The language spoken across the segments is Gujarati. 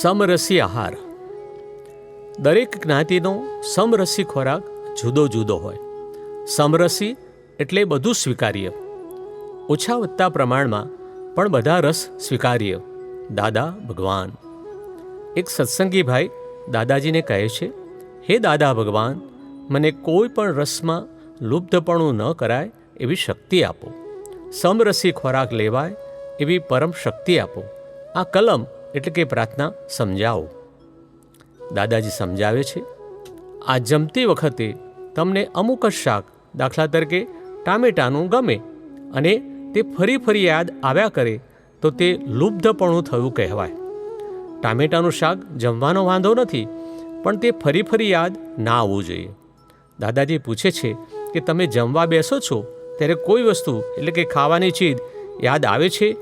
સમરસી આહાર. દરેક જ્ઞાતિનો સમરસી ખોરાક જુદો જુદો હોય. સમરસી એટલે બધું સ્વીકાર્ય, ઓછા વધતા પ્રમાણમાં પણ બધા રસ સ્વીકાર્ય. દાદા ભગવાન. એક સત્સંગી ભાઈ દાદાજીને કહે છે, હે દાદા ભગવાન, મને કોઈ પણ રસમાં લુબ્ધપણું ન કરાય એવી શક્તિ આપો. સમરસી ખોરાક લેવાય એવી પરમ શક્તિ આપો. આ કલમ એટલે કે પ્રાર્થના સમજાવો. દાદાજી સમજાવે છે, આ જમતી વખતે તમને અમુક જ શાક, દાખલા તરીકે ટામેટાનું ગમે અને તે ફરી ફરી યાદ આવ્યા કરે તો તે લુબ્ધપણું થયું કહેવાય. ટામેટાનું શાક જમવાનો વાંધો નથી, પણ તે ફરી ફરી યાદ ના આવવું જોઈએ. દાદાજી પૂછે છે કે તમે જમવા બેસો છો ત્યારે કોઈ વસ્તુ એટલે કે ખાવાની ચીજ યાદ આવે છે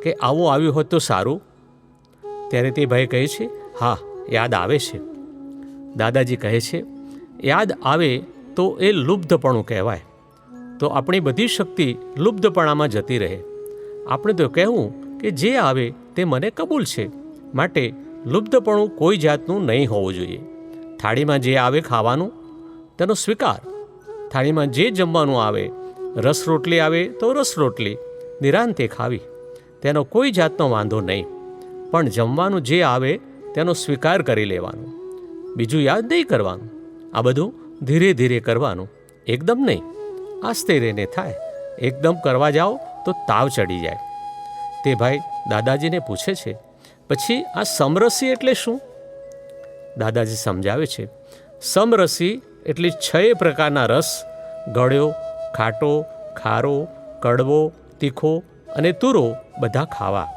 કે આવું આવ્યું હોત તો સારું? ત્યારે તે ભાઈ કહે છે, હા યાદ આવે છે. દાદાજી કહે છે, યાદ આવે તો એ લુબ્ધપણું કહેવાય. તો આપણી બધી શક્તિ લુબ્ધપણામાં જતી રહે. આપણે તો કહેવું કે જે આવે તે મને કબૂલ છે, માટે લુબ્ધપણું કોઈ જાતનું નહીં હોવું જોઈએ. થાળીમાં જે આવે ખાવાનું તેનો સ્વીકાર. થાળીમાં જે જમવાનું આવે, રસ રોટલી આવે તો રસ રોટલી નિરાંતે ખાવી, તેનો કોઈ જાતનો વાંધો નહીં. પણ જમવાનું જે આવે તેનો સ્વીકાર કરી લેવાનો, બીજું યાદ નહીં કરવાનું. આ બધું ધીરે ધીરે કરવાનું, એકદમ નહીં. આસ્તે રહીને થાય. એકદમ કરવા જાઓ તો તાવ ચડી જાય. તે ભાઈ દાદાજીને પૂછે છે, પછી આ સમરસી એટલે શું? દાદાજી સમજાવે છે, સમરસી એટલે 6 પ્રકારના રસ, ગળ્યો, ખાટો, ખારો, કડવો, તીખો અને તુરો બધા ખાવા.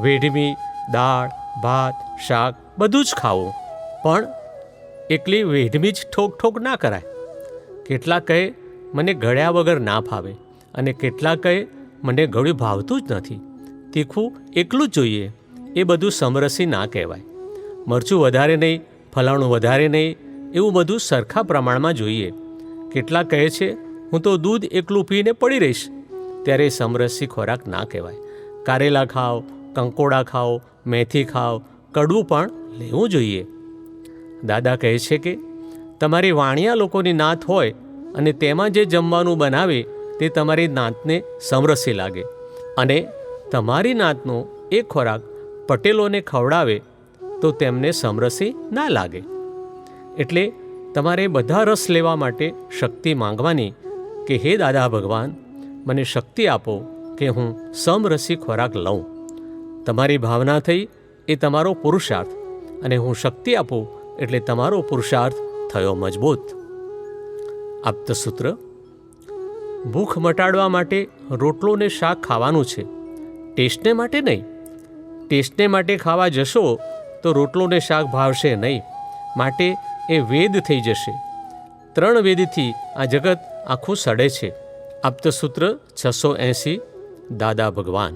વેઢમી, દાળ, ભાત, શાક બધું જ ખાવું, પણ એકલી વેઢમી જ ઠોક ઠોક ના કરાય. કેટલાક કહે મને ગળ્યા વગર ના ફાવે, અને કેટલાક કહે મને ગળ્યું ભાવતું જ નથી, તીખું એકલું જ જોઈએ. એ બધું સમરસી ના કહેવાય. મરચું વધારે નહીં, ફલાણું વધારે નહીં, એવું બધું સરખા પ્રમાણમાં જોઈએ. કેટલાક કહે છે હું તો દૂધ એકલું પીને પડી રહીશ, ત્યારે સમરસી ખોરાક ના કહેવાય. કારેલા ખાઓ, કંકોડા ખાઓ, મેથી ખાઓ, કડવું પણ લેવું જોઈએ. દાદા કહે છે કે તમારી વાણિયા લોકોની નાત હોય અને તેમાં જે જમવાનું બનાવે તે તમારી નાતને સમરસી લાગે, અને તમારી નાતનો એ ખોરાક પટેલોને ખવડાવે તો તેમને સમરસી ના લાગે. એટલે તમારે બધા રસ લેવા માટે શક્તિ માંગવાની કે હે દાદા ભગવાન, મને શક્તિ આપો કે હું સમરસી ખોરાક લઉં. તમારી ભાવના થઈ એ તમારો પુરુષાર્થ, અને હું શક્તિ આપું એટલે તમારો પુરુષાર્થ થયો મજબૂત. આપ્તસૂત્ર. ભૂખ મટાડવા માટે રોટલો ને શાક ખાવાનું છે, ટેસ્ટને માટે નહીં. ટેસ્ટને માટે ખાવા જશો તો રોટલો ને શાક ભાવશે નહીં, માટે એ વેદ થઈ જશે. 3 વેદથી આ જગત આખું સડે છે. આપ્તસૂત્ર 680. દાદા ભગવાન.